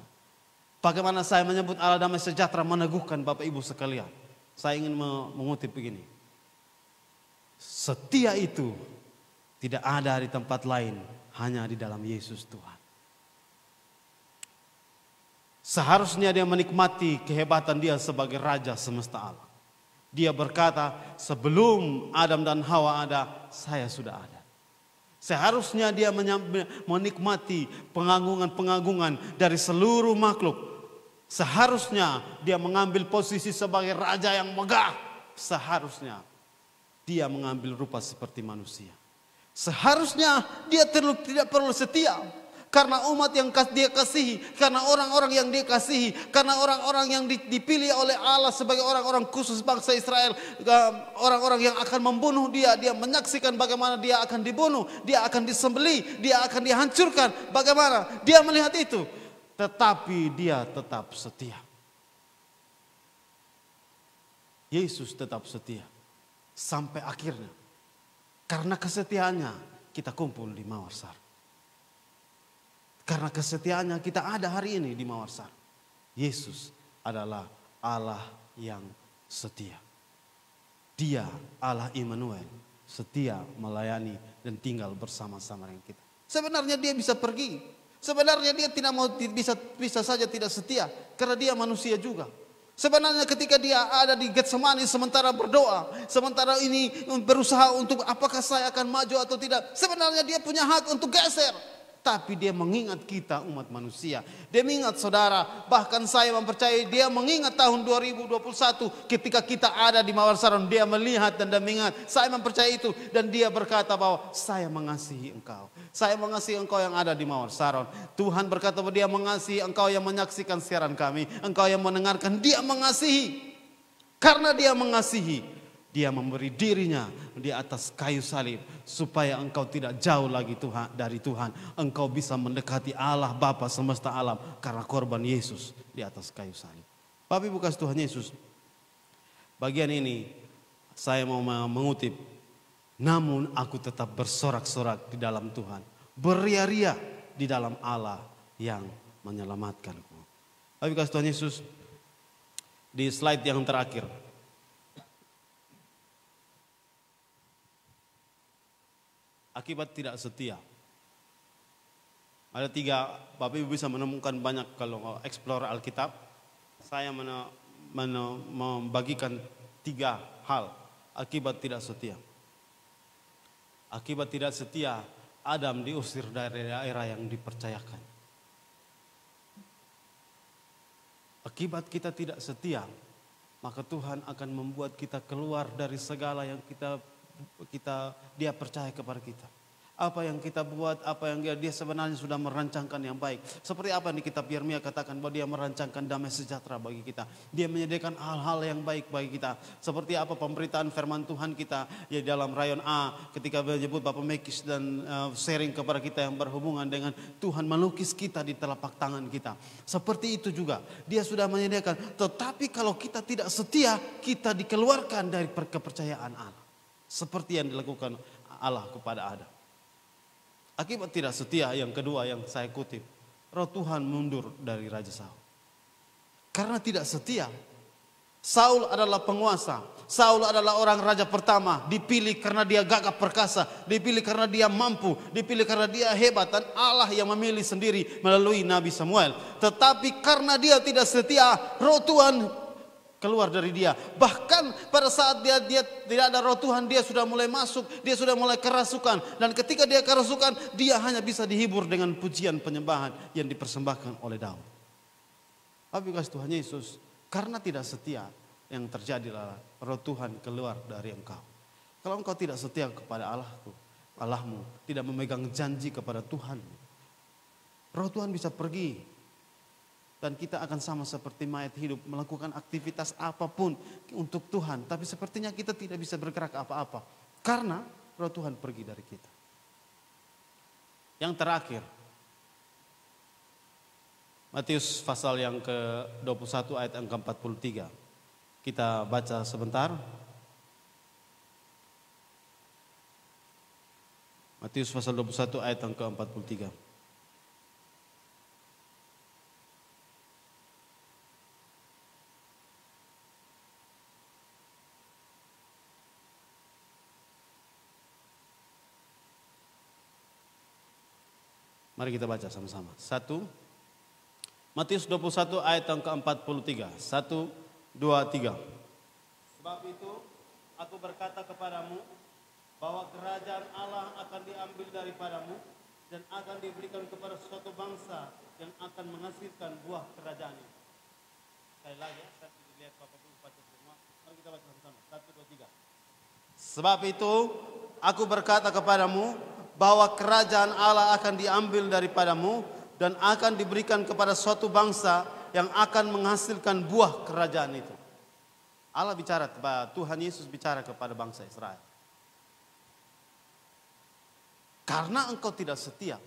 Bagaimana saya menyebut Allah damai sejahtera meneguhkan Bapak Ibu sekalian. Saya ingin mengutip begini. Setia itu tidak ada di tempat lain, hanya di dalam Yesus Tuhan. Seharusnya dia menikmati kehebatan dia sebagai Raja semesta alam. Dia berkata, sebelum Adam dan Hawa ada, saya sudah ada. Seharusnya dia menikmati pengagungan-pengagungan dari seluruh makhluk. Seharusnya dia mengambil posisi sebagai raja yang megah. Seharusnya dia mengambil rupa seperti manusia. Seharusnya dia tidak perlu setia. Karena umat yang dia kasihi, karena orang-orang yang dia kasihi, karena orang-orang yang dipilih oleh Allah sebagai orang-orang khusus bangsa Israel, orang-orang yang akan membunuh dia menyaksikan bagaimana dia akan dibunuh, dia akan disembelih, dia akan dihancurkan, bagaimana dia melihat itu, tetapi dia tetap setia. Yesus tetap setia sampai akhirnya. Karena kesetiaannya kita kumpul di Mawar. Karena kesetiaannya kita ada hari ini di Mawar. Yesus adalah Allah yang setia. Dia Allah Immanuel, setia melayani dan tinggal bersama-sama dengan kita. Sebenarnya dia bisa pergi. Sebenarnya dia tidak mau bisa saja tidak setia karena dia manusia juga. Sebenarnya ketika dia ada di Getsemani sementara berdoa, sementara ini berusaha untuk apakah saya akan maju atau tidak. Sebenarnya dia punya hak untuk geser. Tapi dia mengingat kita umat manusia. Dia mengingat saudara. Bahkan saya mempercayai dia mengingat tahun 2021 ketika kita ada di Mawar Saron. Dia melihat dan dia mengingat. Saya mempercayai itu. Dan dia berkata bahwa saya mengasihi engkau. Saya mengasihi engkau yang ada di Mawar Saron. Tuhan berkata bahwa dia mengasihi engkau yang menyaksikan siaran kami. Engkau yang mendengarkan. Dia mengasihi. Karena dia mengasihi. Dia memberi dirinya di atas kayu salib supaya engkau tidak jauh lagi dari Tuhan. Engkau bisa mendekati Allah Bapa semesta alam karena korban Yesus di atas kayu salib. Bapak Ibu kasih Tuhan Yesus, bagian ini saya mau mengutip. Namun aku tetap bersorak-sorak di dalam Tuhan, beria-ria di dalam Allah yang menyelamatkanku. Bapak Ibu kasih Tuhan Yesus, di slide yang terakhir. Akibat tidak setia. Ada 3, Bapak Ibu bisa menemukan banyak kalau explore Alkitab. Saya membagikan 3 hal akibat tidak setia. Akibat tidak setia, Adam diusir dari daerah yang dipercayakan. Akibat kita tidak setia, maka Tuhan akan membuat kita keluar dari segala yang dia percaya kepada kita. Apa yang kita buat, apa yang dia sebenarnya sudah merancangkan yang baik. Seperti apa di kitab Yeremia katakan bahwa dia merancangkan damai sejahtera bagi kita. Dia menyediakan hal-hal yang baik bagi kita. Seperti apa pemberitaan firman Tuhan kita ya dalam rayon A ketika menyebut Bapak Mekis dan sharing kepada kita yang berhubungan dengan Tuhan melukis kita di telapak tangan kita. Seperti itu juga dia sudah menyediakan. Tetapi kalau kita tidak setia, kita dikeluarkan dari kepercayaan Allah. Seperti yang dilakukan Allah kepada Adam. Akibat tidak setia yang kedua yang saya kutip. roh Tuhan mundur dari Raja Saul. Karena tidak setia. Saul adalah penguasa. Saul adalah orang raja pertama. Dipilih karena dia gagah perkasa. Dipilih karena dia mampu. Dipilih karena dia hebat. Dan Allah yang memilih sendiri melalui Nabi Samuel. Tetapi karena dia tidak setia, roh Tuhan keluar dari dia. Bahkan pada saat dia tidak ada roh Tuhan, dia sudah mulai masuk. Dia sudah mulai kerasukan. Dan ketika dia kerasukan, dia hanya bisa dihibur dengan pujian penyembahan yang dipersembahkan oleh Daud. Tapi kasih Tuhan Yesus, karena tidak setia, yang terjadi adalah roh Tuhan keluar dari engkau. Kalau engkau tidak setia kepada Allahmu, tidak memegang janji kepada Tuhan, roh Tuhan bisa pergi. Dan kita akan sama seperti mayat hidup, melakukan aktivitas apapun untuk Tuhan. Tapi sepertinya kita tidak bisa bergerak apa-apa. Karena roh Tuhan pergi dari kita. Yang terakhir, Matius pasal yang ke-21 ayat yang ke-43. Kita baca sebentar. Matius pasal 21 ayat yang ke-43. Mari kita baca sama-sama. 1. Matius 21 ayat yang ke-43. 1, 2, 3. Sebab itu aku berkata kepadamu bahwa kerajaan Allah akan diambil daripadamu dan akan diberikan kepada suatu bangsa yang akan menghasilkan buah kerajaan itu. Sekali lagi, saya tidak lihat Bapak Ibu baca semua. Mari kita baca sama-sama. 1, 2, 3. Sebab itu aku berkata kepadamu bahwa kerajaan Allah akan diambil daripadamu dan akan diberikan kepada suatu bangsa yang akan menghasilkan buah kerajaan itu. Allah bicara, Tuhan Yesus bicara kepada bangsa Israel. Karena engkau tidak setia,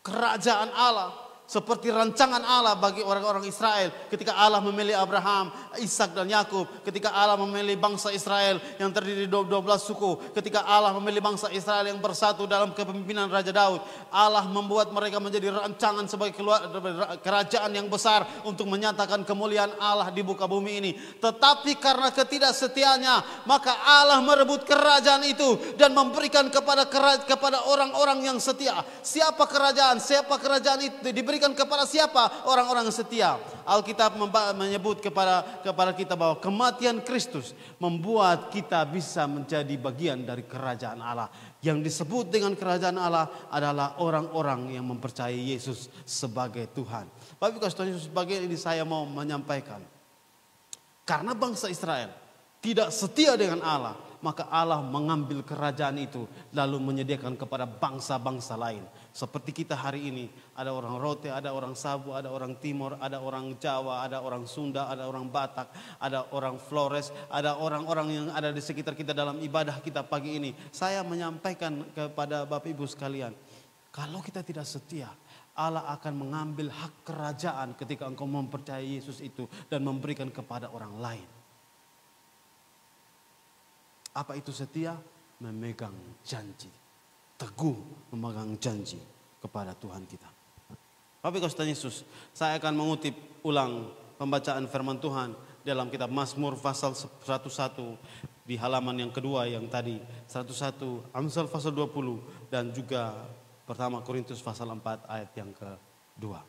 kerajaan Allah seperti rancangan Allah bagi orang-orang Israel. Ketika Allah memilih Abraham, Ishak dan Yakub. Ketika Allah memilih bangsa Israel yang terdiri dari 12 suku. Ketika Allah memilih bangsa Israel yang bersatu dalam kepemimpinan Raja Daud. Allah membuat mereka menjadi rancangan sebagai kerajaan yang besar untuk menyatakan kemuliaan Allah di muka bumi ini. Tetapi karena ketidaksetiaannya, maka Allah merebut kerajaan itu dan memberikan kepada orang-orang yang setia. Siapa kerajaan itu diberikan kepada siapa? Orang-orang setia. Alkitab menyebut kepada kita bahwa kematian Kristus membuat kita bisa menjadi bagian dari kerajaan Allah. Yang disebut dengan kerajaan Allah adalah orang-orang yang mempercayai Yesus sebagai Tuhan. Bapak Ibu Tuhan Yesus, bagian ini saya mau menyampaikan. Karena bangsa Israel tidak setia dengan Allah, maka Allah mengambil kerajaan itu lalu menyediakan kepada bangsa-bangsa lain. Seperti kita hari ini, ada orang Rote, ada orang Sabu, ada orang Timur, ada orang Jawa, ada orang Sunda, ada orang Batak, ada orang Flores, ada orang-orang yang ada di sekitar kita dalam ibadah kita pagi ini. Saya menyampaikan kepada Bapak Ibu sekalian, kalau kita tidak setia, Allah akan mengambil hak kerajaan ketika engkau mempercayai Yesus itu dan memberikan kepada orang lain. Apa itu setia? Memegang janji. Teguh memegang janji kepada Tuhan kita. Bapak Ibu Tuhan Yesus, saya akan mengutip ulang pembacaan firman Tuhan dalam kitab Mazmur pasal 101 di halaman yang kedua yang tadi 101, Amsal pasal 20 dan juga pertama Korintus pasal 4 ayat yang kedua.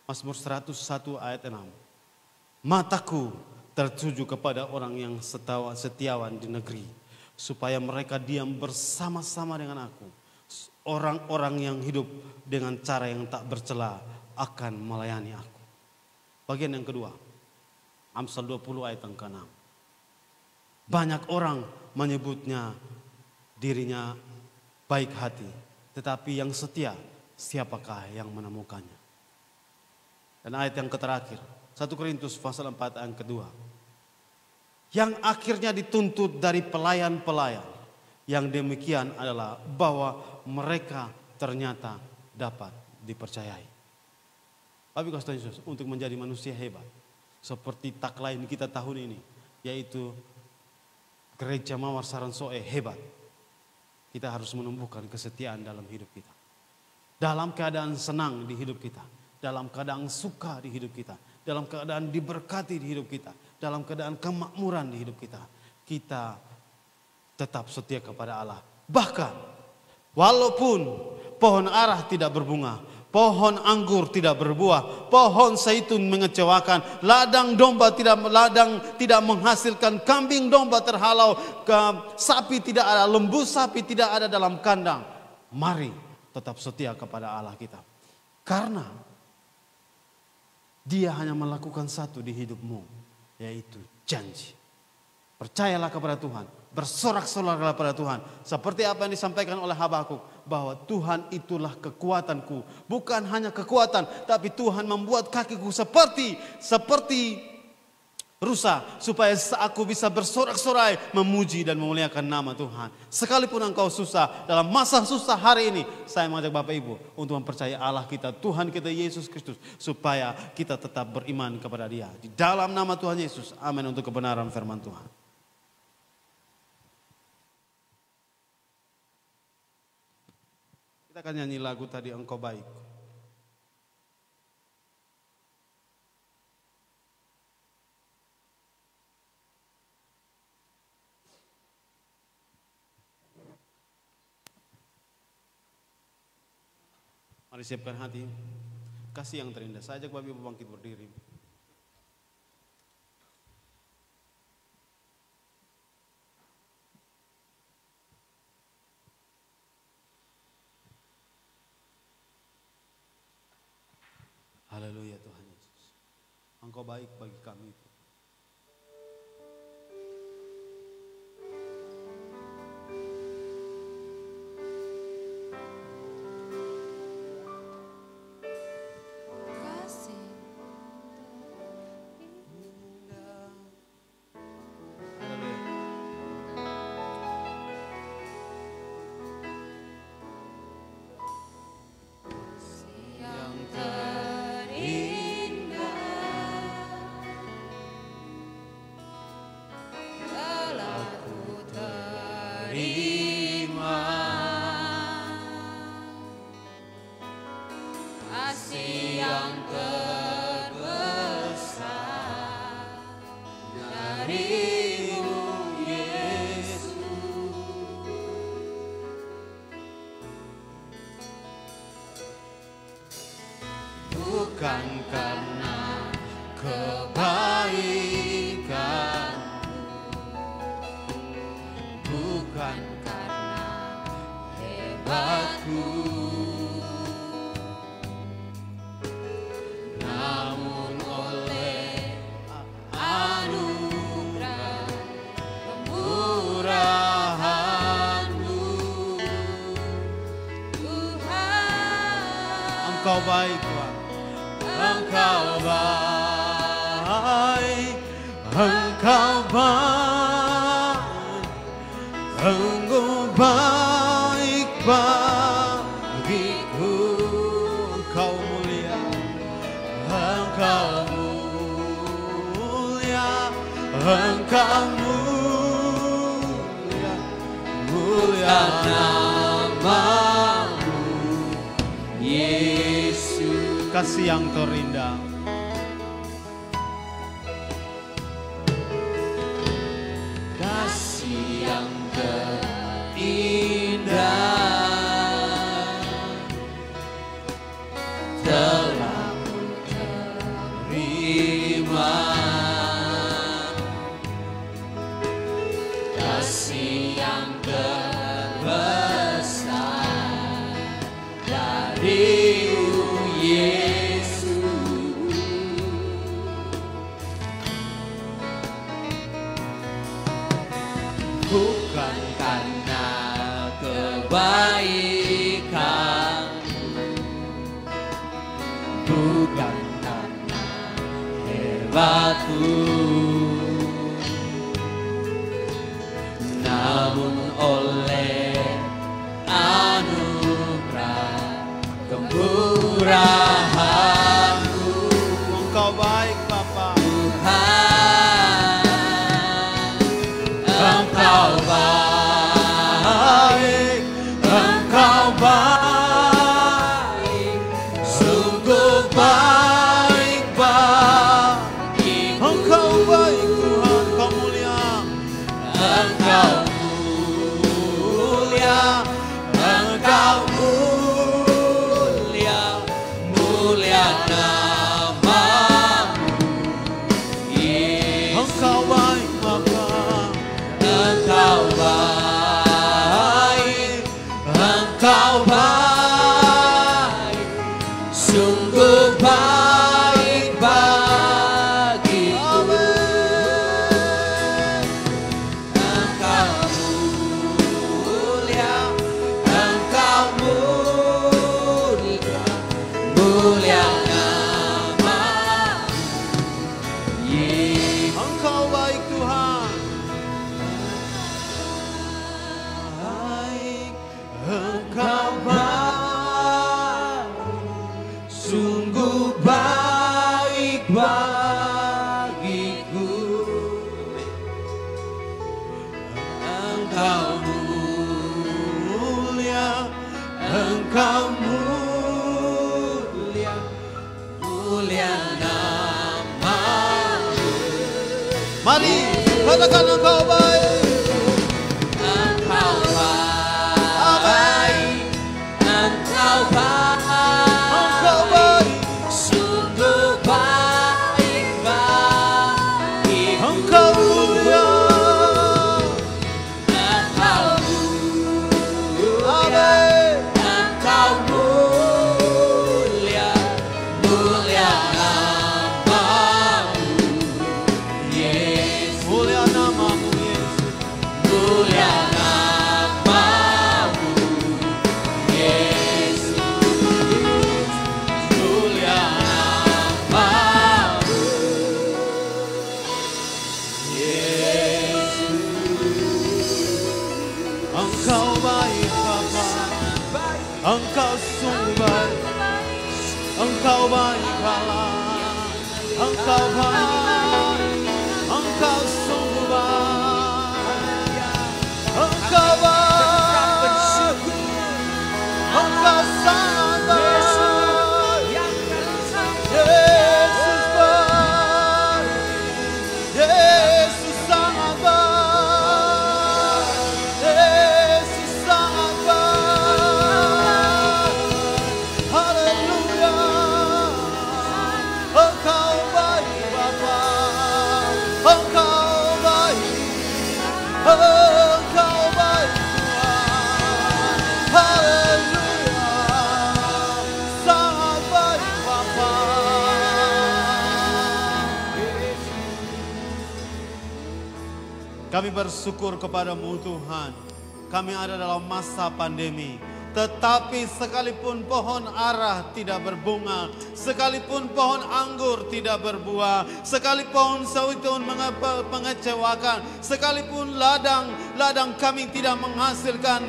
Mazmur 101 ayat 6. Mataku tertuju kepada orang yang setiawan di negeri, supaya mereka diam bersama-sama dengan aku. Orang-orang yang hidup dengan cara yang tak bercela akan melayani aku. Bagian yang kedua, Amsal 20 ayat yang ke-6. Banyak orang menyebutnya dirinya baik hati, tetapi yang setia siapakah yang menemukannya? Dan ayat yang terakhir, 1 Korintus pasal 4 ayat kedua. Yang akhirnya dituntut dari pelayan-pelayan. Yang demikian adalah bahwa mereka ternyata dapat dipercayai. Bapak Ibu Tuhan Yesus, untuk menjadi manusia hebat. Seperti tagline kita tahun ini. Yaitu Gereja Mawar Saransoe hebat. Kita harus menumbuhkan kesetiaan dalam hidup kita. dalam keadaan senang di hidup kita, dalam keadaan suka di hidup kita, dalam keadaan diberkati di hidup kita, dalam keadaan kemakmuran di hidup kita, kita tetap setia kepada Allah. Bahkan walaupun pohon ara tidak berbunga, pohon anggur tidak berbuah, pohon zaitun mengecewakan, ladang tidak menghasilkan, kambing domba terhalau, sapi tidak ada, lembu sapi tidak ada dalam kandang. Mari tetap setia kepada Allah kita. Karena Dia hanya melakukan satu di hidupmu, yaitu janji. Percayalah kepada Tuhan, bersorak-soraklah kepada Tuhan. Seperti apa yang disampaikan oleh Habakuk, bahwa Tuhan itulah kekuatanku. Bukan hanya kekuatan, tapi Tuhan membuat kakiku seperti rusa, supaya aku bisa bersorak-sorai memuji dan memuliakan nama Tuhan. Sekalipun engkau susah, dalam masa susah hari ini, saya mengajak Bapak Ibu untuk mempercayai Allah kita, Tuhan kita Yesus Kristus, supaya kita tetap beriman kepada Dia. Di dalam nama Tuhan Yesus, amin, untuk kebenaran firman Tuhan. Kita akan nyanyi lagu tadi, Engkau Baik. Mari siapkan hati, kasih yang terindah. Saya ajak Bapak Ibu bangkit berdiri. Haleluya Tuhan Yesus. Engkau baik bagi kami. Bukan karena kebaikanmu, bukan karena hebatku, namun oleh anugerah kemurahan-Mu, Tuhan. Engkau baik, Tuhan. Engkau baik, Engkau baik, Engkau baik bagiku. Engkau mulia, Engkau mulia, Engkau mulia, mulia nama-Mu, Yesus. Kasih yang terindah, kasih yang terindah telah Ku terima, kasih yang terbesar dari bukan karena kebaikanmu, bukan karena hebatku, namun oleh anugerah kemurahan-Mu. Engkau baik Bapa, Engkau baik, Engkau baik, Engkau baik, sungguh baik bagiku. Engkau mulia, Engkau mulia, mulia nama Yesus. Engkau baik Tuhan. Engkau baik, sungguh baik bagiku. Engkau mulia, Engkau mulia, mulia nama-Mu. Mari katakan Engkau baik. Engkau baik, Engkau baik, sungguh baik bagiku. Engkau mulia. Engkau mulia, Amin. Engkau mulia, mulia nama-Mu Yesus, Mulia namamu Yesus. mulia nama-Mu Yesus, mulia nama-Mu Yesus. Engkau baik Bapa. Engkau sungguh baik. Engkau baik Allah. Engkau baik. Engkau sungguh baik. Engkau baik. Engkau sangat baik. Yesus baik. Yesus sangat baik. Yesus sangat baik. Haleluya. Engkau baik Bapa. Engkau baik. Engkau baik Tuhan. Haleluya. Sangat baik Bapa. Kami bersyukur kepadamu Tuhan. Kami ada dalam masa pandemi. Tetapi sekalipun pohon ara tidak berbunga, sekalipun pohon anggur tidak berbuah, sekalipun zaitun mengecewakan, sekalipun ladang kami tidak menghasilkan,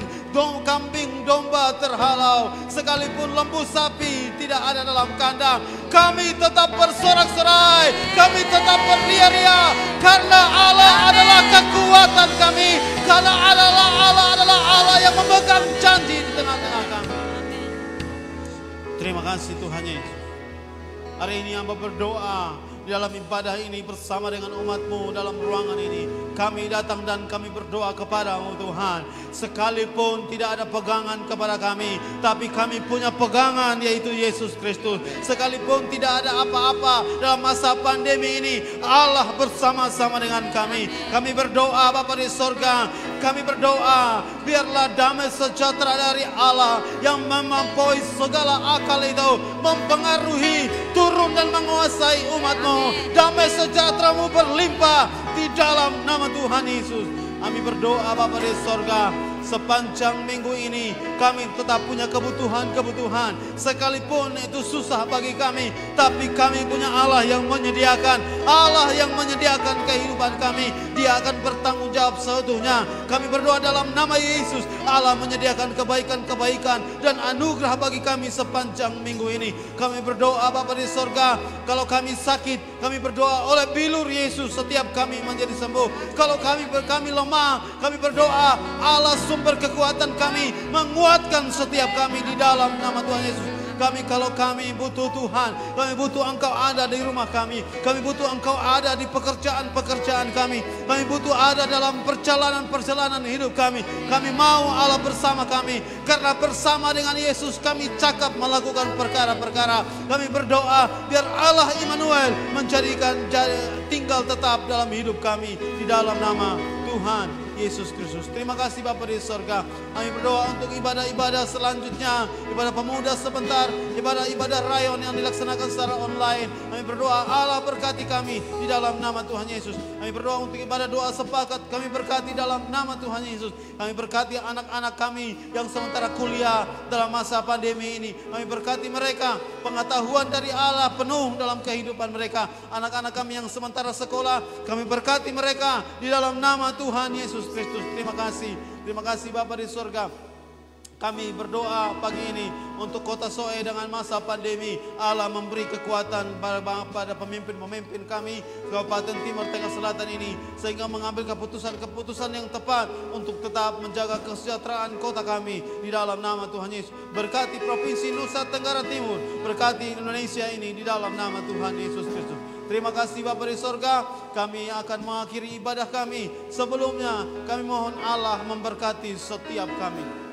kambing domba terhalau, sekalipun lembu sapi tidak ada dalam kandang, kami tetap bersorak-sorai, kami tetap berria-ria, karena Allah adalah kekuatan kami, karena Allah adalah Allah yang memegang janji di tengah-tengah kami. Terima kasih Tuhan Yesus. Hari ini hamba berdoa di dalam ibadah ini bersama dengan umat-Mu dalam ruangan ini. Kami datang dan kami berdoa kepada-Mu Tuhan. Sekalipun tidak ada pegangan kepada kami, tapi kami punya pegangan yaitu Yesus Kristus. Sekalipun tidak ada apa-apa dalam masa pandemi ini, Allah bersama-sama dengan kami. Kami berdoa Bapa di sorga, kami berdoa biarlah damai sejahtera dari Allah yang melampaui segala akal itu mempengaruhi, turun dan menguasai umat-Mu. Damai sejahtera-Mu berlimpah di dalam nama Tuhan Yesus. Kami berdoa Bapa di sorga, sepanjang minggu ini kami tetap punya kebutuhan-kebutuhan. Sekalipun itu susah bagi kami, tapi kami punya Allah yang menyediakan. Allah yang menyediakan kehidupan kami. Dia akan bertanggung jawab seutuhnya. Kami berdoa dalam nama Yesus. Allah menyediakan kebaikan-kebaikan dan anugerah bagi kami sepanjang minggu ini. Kami berdoa Bapa di sorga, kalau kami sakit, kami berdoa oleh bilur Yesus setiap kami menjadi sembuh. Kalau kami lemah, kami berdoa Allah sumber kekuatan kami, menguatkan setiap kami di dalam nama Tuhan Yesus. Kalau kami butuh Tuhan, kami butuh Engkau ada di rumah kami butuh Engkau ada di pekerjaan-pekerjaan kami butuh ada dalam perjalanan-perjalanan hidup kami mau Allah bersama kami, karena bersama dengan Yesus kami cakap melakukan perkara-perkara. Kami berdoa biar Allah Immanuel menjadikan tinggal tetap dalam hidup kami di dalam nama Tuhan Yesus Kristus. Terima kasih Bapa di sorga. Kami berdoa untuk ibadah-ibadah selanjutnya, ibadah pemuda sebentar, ibadah-ibadah rayon yang dilaksanakan secara online. Kami berdoa Allah berkati kami di dalam nama Tuhan Yesus. Kami berdoa untuk ibadah doa sepakat, kami berkati dalam nama Tuhan Yesus. Kami berkati anak-anak kami yang sementara kuliah dalam masa pandemi ini. Kami berkati mereka, pengetahuan dari Allah penuh dalam kehidupan mereka. Anak-anak kami yang sementara sekolah, kami berkati mereka di dalam nama Tuhan Yesus Kristus. Terima kasih Bapa di surga. Kami berdoa pagi ini untuk kota Soe dengan masa pandemi. Allah memberi kekuatan pada pemimpin-pemimpin kami Kabupaten Timur Tengah Selatan ini, sehingga mengambil keputusan-keputusan yang tepat untuk tetap menjaga kesejahteraan kota kami di dalam nama Tuhan Yesus. Berkati Provinsi Nusa Tenggara Timur, berkati Indonesia ini di dalam nama Tuhan Yesus Kristus. Terima kasih Bapa di sorga. Kami akan mengakhiri ibadah kami. Sebelumnya kami mohon Allah memberkati setiap kami.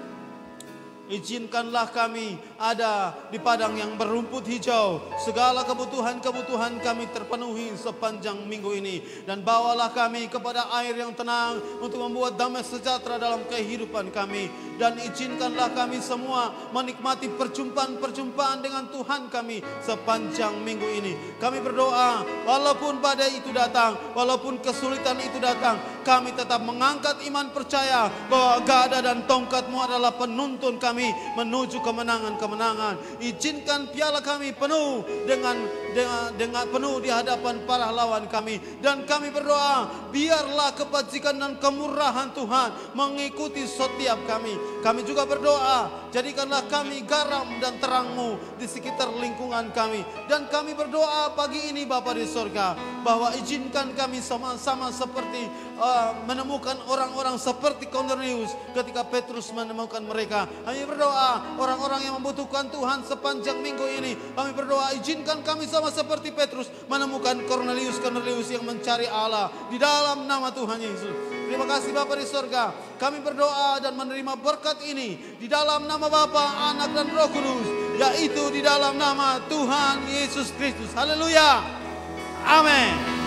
Izinkanlah kami ada di padang yang berumput hijau. Segala kebutuhan-kebutuhan kami terpenuhi sepanjang minggu ini. Dan bawalah kami kepada air yang tenang untuk membuat damai sejahtera dalam kehidupan kami. Dan izinkanlah kami semua menikmati perjumpaan-perjumpaan dengan Tuhan kami sepanjang minggu ini. Kami berdoa, walaupun badai itu datang, walaupun kesulitan itu datang, kami tetap mengangkat iman percaya bahwa gada dan tongkat-Mu adalah penuntun kami menuju kemenangan-kemenangan. Izinkan piala kami penuh dengan penuh di hadapan para lawan kami. Dan kami berdoa, biarlah kebajikan dan kemurahan Tuhan mengikuti setiap kami. Kami juga berdoa, jadikanlah kami garam dan terang-Mu di sekitar lingkungan kami. Dan kami berdoa pagi ini Bapa di sorga, bahwa izinkan kami sama-sama seperti menemukan orang-orang seperti Cornelius ketika Petrus menemukan mereka. Kami berdoa, orang-orang yang membutuhkan Tuhan sepanjang minggu ini, kami berdoa izinkan kami sama seperti Petrus menemukan Cornelius yang mencari Allah di dalam nama Tuhan Yesus. Terima kasih Bapa di sorga. Kami berdoa dan menerima berkat ini di dalam nama Bapa, Anak dan Roh Kudus, yaitu di dalam nama Tuhan Yesus Kristus. Haleluya. Amin.